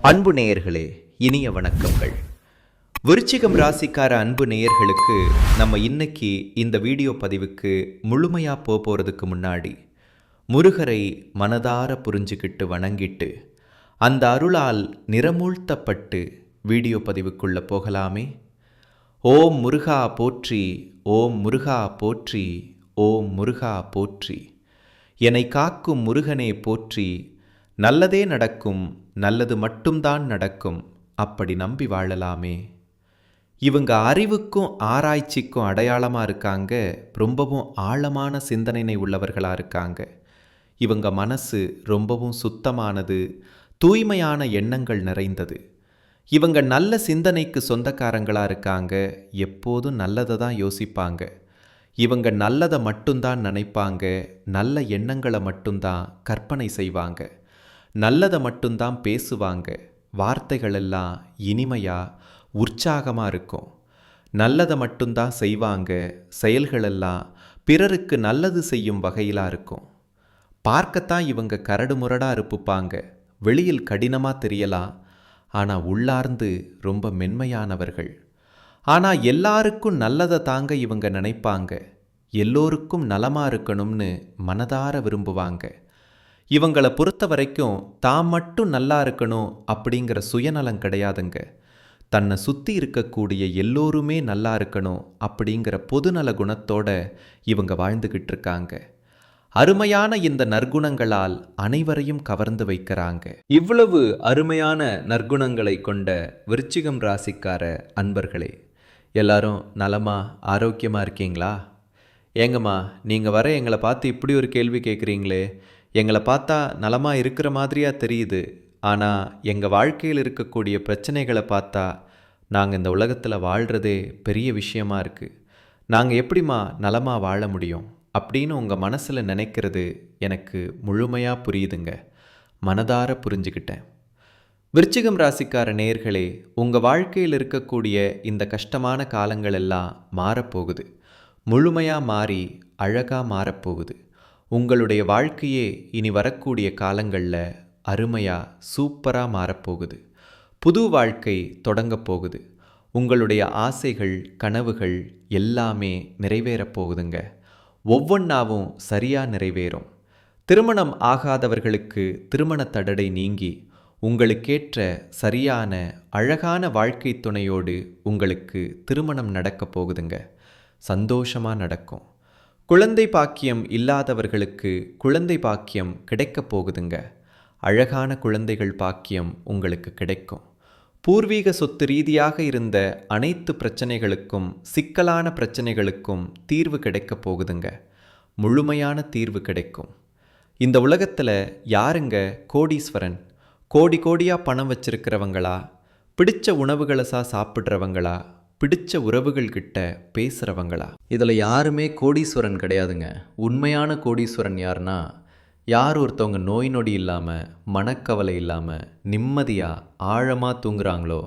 அன்பு நேயர்களே, இனிய வணக்கங்கள். விருச்சிகம் ராசிக்கார அன்பு நேயர்களுக்கு நம்ம இன்னைக்கு இந்த வீடியோ பதிவுக்கு முழுமையாக போகிறதுக்கு முன்னாடி முருகரை மனதார புரிஞ்சுக்கிட்டு வணங்கிட்டு அந்த அருளால் நிறமூழ்த்தப்பட்டு வீடியோ பதிவுக்குள்ளே போகலாமே. ஓம் முருகா போற்றி, ஓம் முருகா போற்றி, ஓம் முருகா போற்றி. என்னை காக்கும் முருகனே போற்றி. நல்லதே நடக்கும், நல்லது மட்டும்தான் நடக்கும், அப்படி நம்பி வாழலாமே. இவங்க அறிவுக்கும் ஆராய்ச்சிக்கும் அடையாளமாக இருக்காங்க. ரொம்பவும் ஆழமான சிந்தனை உள்ளவர்களாக இருக்காங்க. இவங்க மனசு ரொம்பவும் சுத்தமானது, தூய்மையான எண்ணங்கள் நிறைந்தது. இவங்க நல்ல சிந்தனைக்கு சொந்தக்காரங்களாக இருக்காங்க. எப்போதும் நல்லதை தான் யோசிப்பாங்க. இவங்க நல்லதை மட்டும்தான் நினைப்பாங்க. நல்ல எண்ணங்களை மட்டும்தான் கற்பனை செய்வாங்க. நல்லதை மட்டும்தான் பேசுவாங்க. வார்த்தைகள் எல்லாம் இனிமையாக உற்சாகமாக இருக்கும். நல்லதை மட்டும்தான் செய்வாங்க. செயல்களெல்லாம் பிறருக்கு நல்லது செய்யும் வகையிலாக இருக்கும். பார்க்கத்தான் இவங்க கரடு முரடாக இருப்புப்பாங்க. வெளியில் கடினமாக தெரியலாம், ஆனால் உள்ளார்ந்து ரொம்ப மென்மையானவர்கள். ஆனால் எல்லாருக்கும் நல்லதை தாங்க இவங்க நினைப்பாங்க. எல்லோருக்கும் நலமாக இருக்கணும்னு மனதார விரும்புவாங்க. இவங்களை பொறுத்த வரைக்கும் தான் மட்டும் நல்லா இருக்கணும் அப்படிங்கிற சுயநலம் கிடையாதுங்க. தன்னை சுற்றி இருக்கக்கூடிய எல்லோருமே நல்லா இருக்கணும் அப்படிங்கிற பொதுநல குணத்தோட இவங்க வாழ்ந்துக்கிட்டு இருக்காங்க. அருமையான இந்த நற்குணங்களால் அனைவரையும் கவர்ந்து வைக்கிறாங்க. இவ்வளவு அருமையான நற்குணங்களை கொண்ட விருச்சிகம் ராசிக்கார அன்பர்களே, எல்லாரும் நலமா ஆரோக்கியமாக இருக்கீங்களா? ஏங்கம்மா, நீங்கள் வர எங்களை பார்த்து இப்படி ஒரு கேள்வி கேட்குறீங்களே, எங்களை பார்த்தா நலமாக இருக்கிற மாதிரியாக தெரியுது, ஆனால் எங்கள் வாழ்க்கையில் இருக்கக்கூடிய பிரச்சனைகளை பார்த்தா நாங்கள் இந்த உலகத்தில் வாழ்கிறதே பெரிய விஷயமா இருக்குது. நாங்கள் எப்படிம்மா நலமாக வாழ முடியும் அப்படின்னு உங்கள் மனசில் நினைக்கிறது எனக்கு முழுமையாக புரியுதுங்க. மனதார புரிஞ்சுக்கிட்டேன். விருச்சிகம் ராசிக்கார நேயர்களே, உங்கள் வாழ்க்கையில் இருக்கக்கூடிய இந்த கஷ்டமான காலங்கள் எல்லாம் மாறப்போகுது. முழுமையாக மாறி அழகாக மாறப்போகுது. உங்களுடைய வாழ்க்கையே இனி வரக்கூடிய காலங்களில் அருமையாக சூப்பராக மாறப்போகுது. புது வாழ்க்கை தொடங்க போகுது. உங்களுடைய ஆசைகள், கனவுகள் எல்லாமே நிறைவேறப் போகுதுங்க. ஒவ்வொன்றாவும் சரியாக நிறைவேறும். திருமணம் ஆகாதவர்களுக்கு திருமண தடை நீங்கி உங்களுக்கேற்ற சரியான அழகான வாழ்க்கை துணையோடு உங்களுக்கு திருமணம் நடக்கப் போகுதுங்க. சந்தோஷமாக நடக்கும். குழந்தை பாக்கியம் இல்லாதவர்களுக்கு குழந்தை பாக்கியம் கிடைக்கப் போகுதுங்க. அழகான குழந்தைகள் பாக்கியம் உங்களுக்கு கிடைக்கும். பூர்வீக சொத்து ரீதியாக இருந்த அனைத்து பிரச்சனைகளுக்கும், சிக்கலான பிரச்சனைகளுக்கும் தீர்வு கிடைக்கப் போகுதுங்க. முழுமையான தீர்வு கிடைக்கும். இந்த உலகத்தில் யாருங்க கோடீஸ்வரன்? கோடி கோடியாக பணம் வச்சிருக்கிறவங்களா? பிடிச்ச உணவுகளை சாப்பிட்றவங்களா? பிடிச்ச உறவுகள்கிட்ட பேசுகிறவங்களா? இதில் யாருமே கோடீஸ்வரன் கிடையாதுங்க. உண்மையான கோடீஸ்வரன் யாருன்னா, யார் ஒருத்தவங்க நோய் நொடி இல்லாமல், மனக்கவலை இல்லாமல், நிம்மதியாக ஆழமாக தூங்குறாங்களோ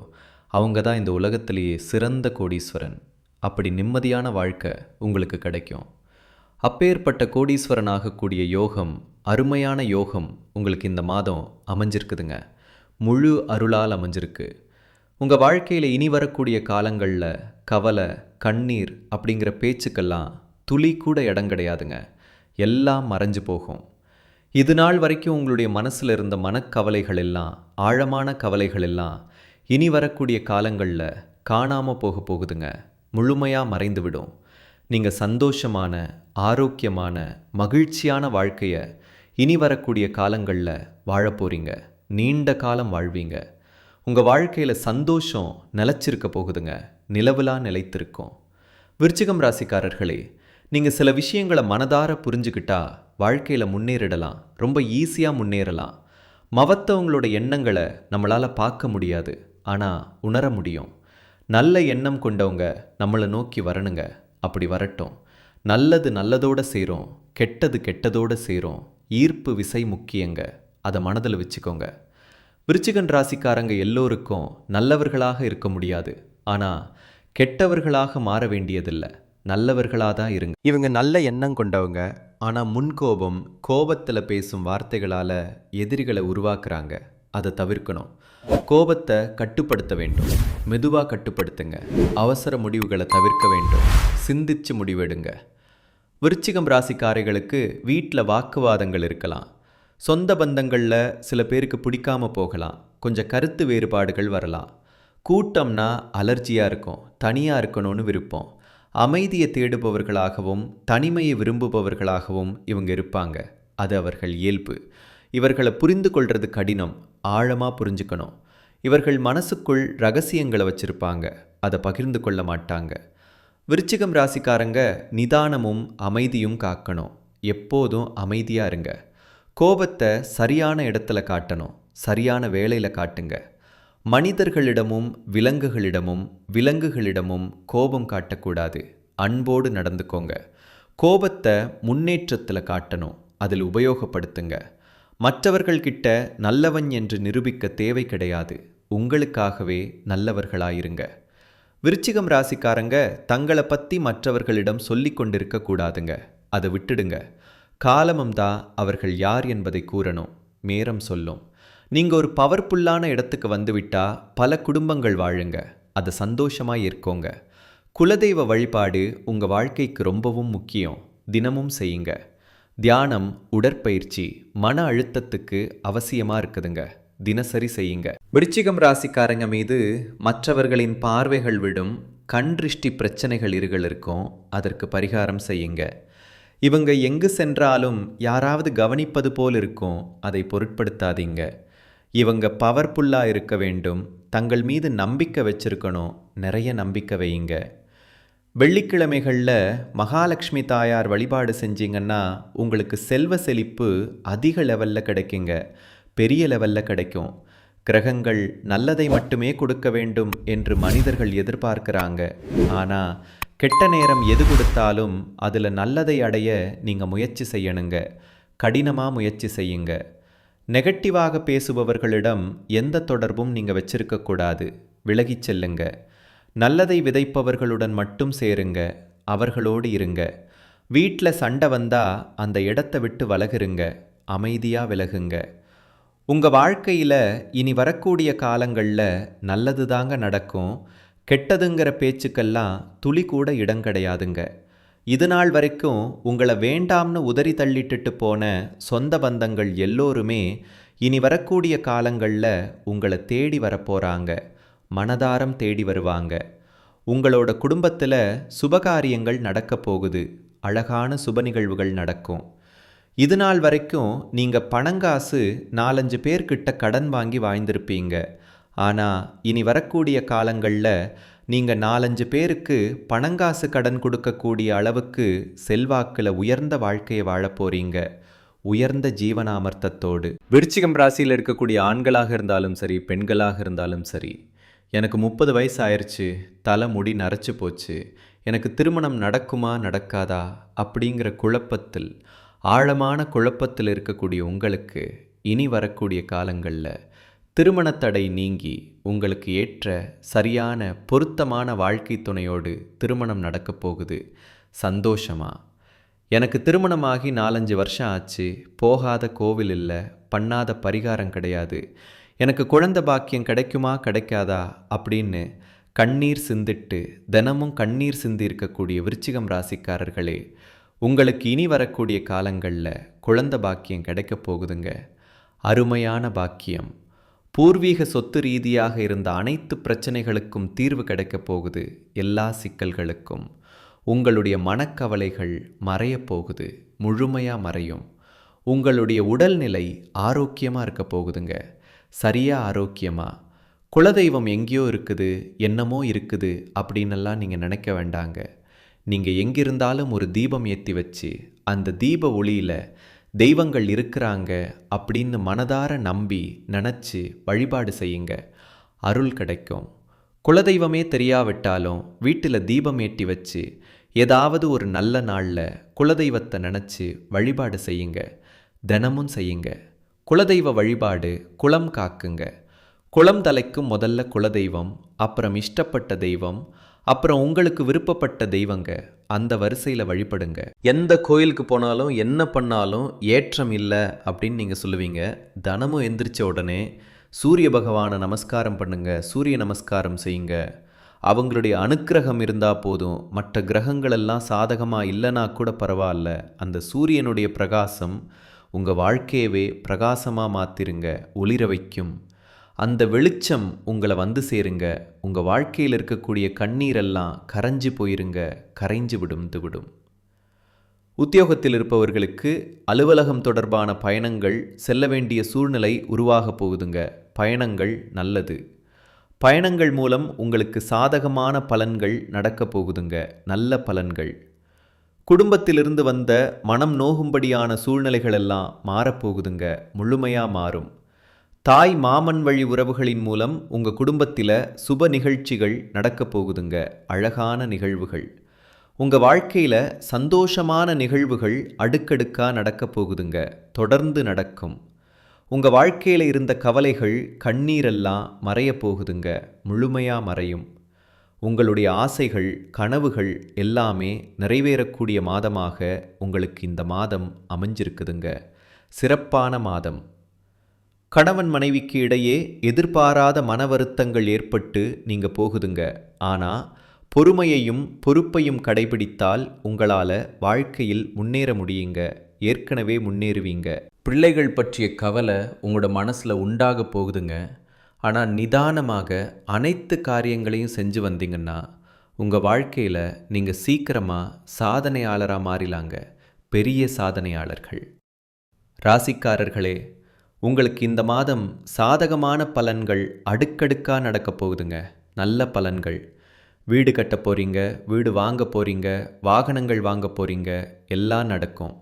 அவங்க தான் இந்த உலகத்திலேயே சிறந்த கோடீஸ்வரன். அப்படி நிம்மதியான வாழ்க்கை உங்களுக்கு கிடைக்கும். அப்பேற்பட்ட கோடீஸ்வரன் ஆகக்கூடிய யோகம், அருமையான யோகம் உங்களுக்கு இந்த மாதம் அமைஞ்சிருக்குதுங்க. முழு அருளால் அமைஞ்சிருக்கு. உங்கள் வாழ்க்கையில் இனி வரக்கூடிய காலங்களில் கவலை, கண்ணீர் அப்படிங்கிற பேச்சுக்கெல்லாம் துளி கூட இடம் கிடையாதுங்க. எல்லாம் மறைஞ்சு போகும். இது நாள் வரைக்கும் உங்களுடைய மனசில் இருந்த மனக்கவலைகள் எல்லாம், ஆழமான கவலைகள் எல்லாம் இனி வரக்கூடிய காலங்களில் காணாமல் போகுதுங்க. முழுமையாக மறைந்து விடும். நீங்கள் சந்தோஷமான, ஆரோக்கியமான, மகிழ்ச்சியான வாழ்க்கையை இனி வரக்கூடிய காலங்களில் வாழப்போறீங்க. நீண்ட காலம் வாழ்வீங்க. உங்கள் வாழ்க்கையில் சந்தோஷம் நிலச்சிருக்க போகுதுங்க. நிலவுலாம் நிலைத்திருக்கும். விருச்சிகம் ராசிக்காரர்களே, நீங்கள் சில விஷயங்களை மனதார புரிஞ்சுக்கிட்டா வாழ்க்கையில் முன்னேறிடலாம். ரொம்ப ஈஸியாக முன்னேறலாம். மற்றவங்களோட எண்ணங்களை நம்மளால் பார்க்க முடியாது, ஆனால் உணர முடியும். நல்ல எண்ணம் கொண்டவங்க நம்மளை நோக்கி வரணுங்க. அப்படி வரட்டும். நல்லது நல்லதோடு சேரும், கெட்டது கெட்டதோடு சேரும். ஈர்ப்பு விசை முக்கியங்க. அதை மனதில் வச்சுக்கோங்க. விருச்சிகன் ராசிக்காரங்க எல்லோருக்கும் நல்லவர்களாக இருக்க முடியாது, ஆனால் கெட்டவர்களாக மாற வேண்டியதில்லை. நல்லவர்களாக தான் இருங்க. இவங்க நல்ல எண்ணம் கொண்டவங்க, ஆனால் முன்கோபம், கோபத்தில் பேசும் வார்த்தைகளால் எதிரிகளை உருவாக்குறாங்க. அதை தவிர்க்கணும். கோபத்தை கட்டுப்படுத்த வேண்டும். மெதுவாக கட்டுப்படுத்துங்க. அவசர முடிவுகளை தவிர்க்க வேண்டும். சிந்திச்சு முடிவெடுங்க. விருச்சிகம் ராசிக்காரர்களுக்கு வீட்டில் வாக்குவாதங்கள் இருக்கலாம். சொந்த பந்தங்களில் சில பேருக்கு பிடிக்காம போகலாம். கொஞ்சம் கருத்து வேறுபாடுகள் வரலாம். கூட்டம்னா அலர்ஜியாக இருக்கும். தனியாக இருக்கணும்னு விருப்பம். அமைதியை தேடுபவர்களாகவும் தனிமையை விரும்புபவர்களாகவும் இவங்க இருப்பாங்க. அது அவர்கள் இயல்பு. இவர்களை புரிந்து கொள்வது கடினம். ஆழமாக புரிஞ்சுக்கணும். இவர்கள் மனசுக்குள் ரகசியங்களை வச்சுருப்பாங்க. அதை பகிர்ந்து கொள்ள மாட்டாங்க. விருச்சிகம் ராசிக்காரங்க நிதானமும் அமைதியும் காக்கணும். எப்போதும் அமைதியாக இருங்க. கோபத்தை சரியான இடத்துல காட்டணும். சரியான வேளையில் காட்டுங்க. மனிதர்களிடமும் விலங்குகளிடமும் கோபம் காட்டக்கூடாது. அன்போடு நடந்துக்கோங்க. கோபத்தை முன்னேற்றத்தில் காட்டணும். அதில் உபயோகப்படுத்துங்க. மற்றவர்கள்கிட்ட நல்லவன் என்று நிரூபிக்க தேவை கிடையாது. உங்களுக்காகவே நல்லவர்களாயிருங்க. விருச்சிகம் ராசிக்காரங்க தங்களை பற்றி மற்றவர்களிடம் சொல்லி கொண்டிருக்க கூடாதுங்க. அதை விட்டுடுங்க. காலமும் தான் அவர்கள் யார் என்பதை கூறணும். நேரம் சொல்லும். நீங்கள் ஒரு பவர்ஃபுல்லான இடத்துக்கு வந்துவிட்டா பல குடும்பங்கள் வாழுங்க. அதை சந்தோஷமாக இருக்கோங்க. குலதெய்வ வழிபாடு உங்கள் வாழ்க்கைக்கு ரொம்பவும் முக்கியம். தினமும் செய்யுங்க. தியானம், உடற்பயிற்சி மன அழுத்தத்துக்கு அவசியமாக இருக்குதுங்க. தினசரி செய்யுங்க. விருச்சிகம் ராசிக்காரங்க மீது மற்றவர்களின் பார்வைகள் விடும் கண் திருஷ்டி பிரச்சனைகள் இருக்கும். அதற்கு பரிகாரம் செய்யுங்க. இவங்க எங்கு சென்றாலும் யாராவது கவனிப்பது போல் இருக்கும். அதை பொருட்படுத்தாதீங்க. இவங்க பவர்ஃபுல்லாக இருக்க வேண்டும். தங்கள் மீது நம்பிக்கை வச்சிருக்கணும். நிறைய நம்பிக்கை வையுங்க. வெள்ளிக்கிழமைகளில் மகாலட்சுமி தாயார் வழிபாடு செஞ்சீங்கன்னா உங்களுக்கு செல்வ செழிப்பு அதிக லெவலில் கிடைக்குங்க. பெரிய லெவலில் கிடைக்கும். கிரகங்கள் நல்லதை மட்டுமே கொடுக்க வேண்டும் என்று மனிதர்கள் எதிர்பார்க்கிறாங்க. ஆனால் கெட்ட நேரம் எது கொடுத்தாலும் அதில் நல்லதை அடைய நீங்கள் முயற்சி செய்யணுங்க. கடினமாக முயற்சி செய்யுங்க. நெகட்டிவாக பேசுபவர்களிடம் எந்த தொடர்பும் நீங்கள் வச்சிருக்கக்கூடாது. விலகிச் செல்லுங்க. நல்லதை விதைப்பவர்களுடன் மட்டும் சேருங்க. அவர்களோடு இருங்க. வீட்டில் சண்டை வந்தால் அந்த இடத்தை விட்டு விலகுங்க. அமைதியாக விலகுங்க. உங்கள் வாழ்க்கையில் இனி வரக்கூடிய காலங்களில் நல்லது தாங்க நடக்கும். கெட்டதுங்கிற பேச்சுக்கெல்லாம் துளி கூட இடம் கிடையாதுங்க. இது நாள் வரைக்கும் உங்களை வேண்டாம்னு உதறி தள்ளிட்டுட்டு போன சொந்த பந்தங்கள் எல்லோருமே இனி வரக்கூடிய காலங்களில் உங்களை தேடி வரப்போகிறாங்க. மனதாரம் தேடி வருவாங்க. உங்களோட குடும்பத்தில் சுபகாரியங்கள் நடக்க போகுது. அழகான சுப நிகழ்வுகள் நடக்கும். இது நாள் வரைக்கும் நீங்கள் பணங்காசு 4-5 பேர்கிட்ட கடன் வாங்கி வாழ்ந்திருப்பீங்க. ஆனால் இனி வரக்கூடிய காலங்களில் நீங்கள் 4-5 பேருக்கு பணங்காசு கடன் கொடுக்கக்கூடிய அளவுக்கு செல்வாக்கில் உயர்ந்த வாழ்க்கையை வாழப்போறீங்க. உயர்ந்த ஜீவனாமர்த்தத்தோடு. விருச்சிகம் ராசியில் இருக்கக்கூடிய ஆண்களாக இருந்தாலும் சரி, பெண்களாக இருந்தாலும் சரி, எனக்கு 30 வயசு ஆயிடுச்சு, தலை முடி நரைச்சி போச்சு, எனக்கு திருமணம் நடக்குமா நடக்காதா அப்படிங்கிற குழப்பத்தில், ஆழமான குழப்பத்தில் இருக்கக்கூடிய உங்களுக்கு இனி வரக்கூடிய காலங்களில் திருமணத்தடை நீங்கி உங்களுக்கு ஏற்ற சரியான பொருத்தமான வாழ்க்கை துணையோடு திருமணம் நடக்கப் போகுது. சந்தோஷமா? எனக்கு திருமணமாகி 4-5 வருஷம் ஆச்சு, போகாத கோவில் இல்லை, பண்ணாத பரிகாரம் கிடையாது, எனக்கு குழந்தை பாக்கியம் கிடைக்குமா கிடைக்காதா அப்படின்னு கண்ணீர் சிந்திட்டு தினமும் கண்ணீர் சிந்தி இருக்கக்கூடிய விருச்சிகம் ராசிக்காரர்களே, உங்களுக்கு இனி வரக்கூடிய காலங்களில் குழந்தை பாக்கியம் கிடைக்கப் போகுதுங்க. அருமையான பாக்கியம். பூர்வீக சொத்து ரீதியாக இருந்த அனைத்து பிரச்சனைகளுக்கும் தீர்வு கிடைக்கப் போகுது. எல்லா சிக்கல்களுக்கும் உங்களுடைய மனக்கவலைகள் மறையப் போகுது. முழுமையாக மறையும். உங்களுடைய உடல்நிலை ஆரோக்கியமாக இருக்க போகுதுங்க. சரியாக ஆரோக்கியமாக. குலதெய்வம் எங்கேயோ இருக்குது, என்னமோ இருக்குது அப்படின்னெல்லாம் நீங்கள் நினைக்க வேண்டாங்க. நீங்கள் எங்கிருந்தாலும் ஒரு தீபம் ஏற்றி வச்சு அந்த தீப ஒளியில் தெய்வங்கள் இருக்கிறாங்க அப்படின்னு மனதார நம்பி நினச்சி வழிபாடு செய்யுங்க. அருள் கிடைக்கும். குலதெய்வமே தெரியாவிட்டாலும் வீட்டில் தீபம் ஏற்றி வச்சு ஏதாவது ஒரு நல்ல நாளில் குலதெய்வத்தை நினச்சி வழிபாடு செய்யுங்க. தினமும் செய்யுங்க. குலதெய்வ வழிபாடு குலம் காக்குங்க. குலம் தலைக்கும் முதல்ல குலதெய்வம், அப்புறம் இஷ்டப்பட்ட தெய்வம், அப்புறம் உங்களுக்கு விருப்பப்பட்ட தெய்வங்க. அந்த வரிசையில் வழிபடுங்க. எந்த கோயிலுக்கு போனாலும் என்ன பண்ணாலும் ஏற்றம் இல்லை அப்படின்னு நீங்கள் சொல்லுவீங்க. தினமும் எந்திரிச்ச உடனே சூரிய பகவானை நமஸ்காரம் பண்ணுங்க, சூரிய நமஸ்காரம் செய்யுங்க. அவங்களுடைய அனுக்கிரகம் இருந்தால் போதும். மற்ற கிரகங்களெல்லாம் சாதகமாக இல்லைனா கூட பரவாயில்ல. அந்த சூரியனுடைய பிரகாசம் உங்கள் வாழ்க்கையவே பிரகாசமாக மாற்றிருங்க, ஒளிர வைக்கும். அந்த வெளிச்சம் உங்களை வந்து சேருங்க. உங்கள் வாழ்க்கையில் இருக்கக்கூடிய கண்ணீரெல்லாம் கரைஞ்சி போயிருங்க, கரைஞ்சு விடும். உத்தியோகத்தில் இருப்பவர்களுக்கு அலுவலகம் தொடர்பான பயணங்கள் செல்ல வேண்டிய சூழ்நிலை உருவாக போகுதுங்க. பயணங்கள் நல்லது. பயணங்கள் மூலம் உங்களுக்கு சாதகமான பலன்கள் நடக்கப் போகுதுங்க, நல்ல பலன்கள். குடும்பத்திலிருந்து வந்த மனம் நோகும்படியான சூழ்நிலைகள் எல்லாம் மாறப்போகுதுங்க, முழுமையாக மாறும். தாய் மாமன் வழி உறவுகளின் மூலம் உங்கள் குடும்பத்தில் சுப நிகழ்ச்சிகள் நடக்கப் போகுதுங்க, அழகான நிகழ்வுகள். உங்கள் வாழ்க்கையில் சந்தோஷமான நிகழ்வுகள் அடுக்கடுக்காக நடக்கப் போகுதுங்க, தொடர்ந்து நடக்கும். உங்கள் வாழ்க்கையில் இருந்த கவலைகள் கண்ணீரெல்லாம் மறையப் போகுதுங்க, முழுமையாக மறையும். உங்களுடைய ஆசைகள் கனவுகள் எல்லாமே நிறைவேறக்கூடிய மாதமாக உங்களுக்கு இந்த மாதம் அமைஞ்சிருக்குதுங்க, சிறப்பான மாதம். கணவன் மனைவிக்கு இடையே எதிர்பாராத மன வருத்தங்கள் ஏற்பட்டு நீங்கள் போகுதுங்க. ஆனால் பொறுமையையும் பொறுப்பையும் கடைபிடித்தால் உங்களால் வாழ்க்கையில் முன்னேற முடியுங்க, ஏற்கனவே முன்னேறுவீங்க. பிள்ளைகள் பற்றிய கவலை உங்களோட மனசில் உண்டாக போகுதுங்க. ஆனால் நிதானமாக அனைத்து காரியங்களையும் செஞ்சு வந்தீங்கன்னா உங்கள் வாழ்க்கையில் நீங்கள் சீக்கிரமாக சாதனையாளராக மாறிலாங்க, பெரிய சாதனையாளர்கள். ராசிக்காரர்களே, உங்களுக்கு இந்த மாதம் சாதகமான பலன்கள் அடுக்கடுக்காக நடக்கப் போகுதுங்க, நல்ல பலன்கள். வீடு கட்ட போகிறீங்க, வீடு வாங்க போகிறீங்க, வாகனங்கள் வாங்க போகிறீங்க, எல்லாம் நடக்கும்.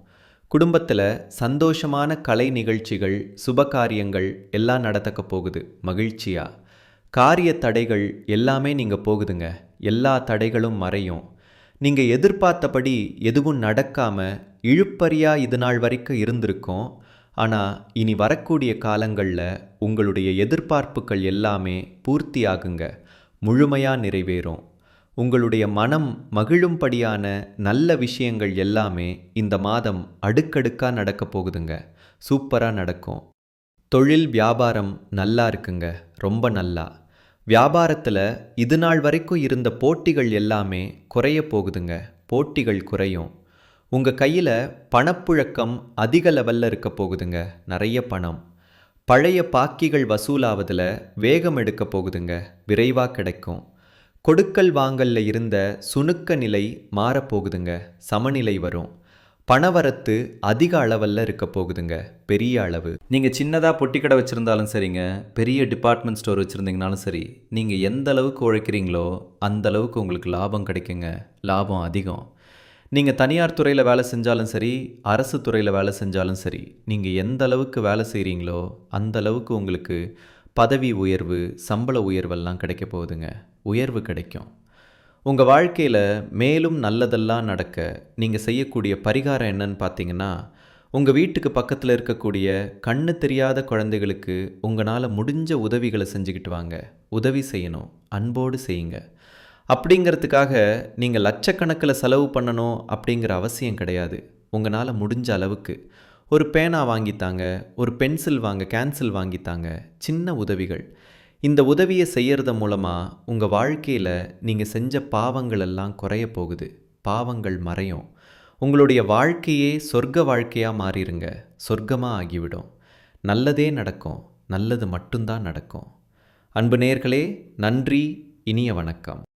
குடும்பத்தில் சந்தோஷமான கலை நிகழ்ச்சிகள் சுபகாரியங்கள் எல்லாம் நடக்க போகுது, மகிழ்ச்சியாக. காரிய தடைகள் எல்லாமே நீங்கள் போகுதுங்க, எல்லா தடைகளும் மறையும். நீங்கள் எதிர்பார்த்தபடி எதுவும் நடக்காமல் இழுப்பறியாக இது நாள் வரைக்கும் இருந்திருக்கோம். ஆனால் இனி வரக்கூடிய காலங்களில் உங்களுடைய எதிர்பார்ப்புகள் எல்லாமே பூர்த்தி ஆகுங்க, முழுமையாக நிறைவேறும். உங்களுடைய மனம் மகிழும்படியான நல்ல விஷயங்கள் எல்லாமே இந்த மாதம் அடுக்கடுக்காக நடக்க போகுதுங்க, சூப்பராக நடக்கும். தொழில் வியாபாரம் நல்லா இருக்குங்க, ரொம்ப நல்லா. வியாபாரத்தில் இது நாள் வரைக்கும் இருந்த போட்டிகள் எல்லாமே குறைய போகுதுங்க, போட்டிகள் குறையும். உங்கள் கையில் பணப்புழக்கம் அதிக லெவலில் இருக்க போகுதுங்க, நிறைய பணம். பழைய பாக்கிகள் வசூலாவதில் வேகம் எடுக்க போகுதுங்க, விரைவாக கிடைக்கும். கொடுக்கல் வாங்கல்ல இருந்த சுணுக்க நிலை மாறப்போகுதுங்க, சமநிலை வரும். பணவரத்து அதிக அளவில் இருக்க போகுதுங்க, பெரிய அளவு. நீங்கள் சின்னதாக பொட்டி கடை வச்சுருந்தாலும் சரிங்க, பெரிய டிபார்ட்மெண்ட் ஸ்டோர் வச்சுருந்தீங்கனாலும் சரி, நீங்கள் எந்த அளவுக்கு உழைக்கிறீங்களோ அந்த அளவுக்கு உங்களுக்கு லாபம் கிடைக்குங்க, லாபம் அதிகம். நீங்கள் தனியார் துறையில் வேலை செஞ்சாலும் சரி, அரசு துறையில் வேலை செஞ்சாலும் சரி, நீங்கள் எந்த அளவுக்கு வேலை செய்கிறீங்களோ அந்த அளவுக்கு உங்களுக்கு பதவி உயர்வு சம்பள உயர்வெல்லாம் கிடைக்க போகுதுங்க, உயர்வு கிடைக்கும். உங்கள் வாழ்க்கையில் மேலும் நல்லதெல்லாம் நடக்க நீங்கள் செய்யக்கூடிய பரிகாரம் என்னன்னு பார்த்தீங்கன்னா, உங்கள் வீட்டுக்கு பக்கத்தில் இருக்கக்கூடிய கண்ணு தெரியாத குழந்தைகளுக்கு உங்களால் முடிஞ்ச உதவிகளை செஞ்சுக்கிட்டு வாங்க. உதவி செய்யணும், அன்போடு செய்யுங்க. அப்படிங்கிறதுக்காக நீங்கள் லட்சக்கணக்கில் செலவு பண்ணணும் அப்படிங்கிற அவசியம் கிடையாது. உங்களால் முடிஞ்ச அளவுக்கு ஒரு பேனா வாங்கித்தாங்க, ஒரு பென்சில் கேன்சில் வாங்கித்தாங்க, சின்ன உதவிகள். இந்த உதவியை செய்கிறது மூலமாக உங்கள் வாழ்க்கையில் நீங்கள் செஞ்ச பாவங்கள் எல்லாம் குறைய போகுது, பாவங்கள் மறையும். உங்களுடைய வாழ்க்கையே சொர்க்க வாழ்க்கையாக மாறிடுங்க, சொர்க்கமாக ஆகிவிடும். நல்லதே நடக்கும், நல்லது மட்டும்தான் நடக்கும். அன்பு நேயர்களே, நன்றி, இனிய வணக்கம்.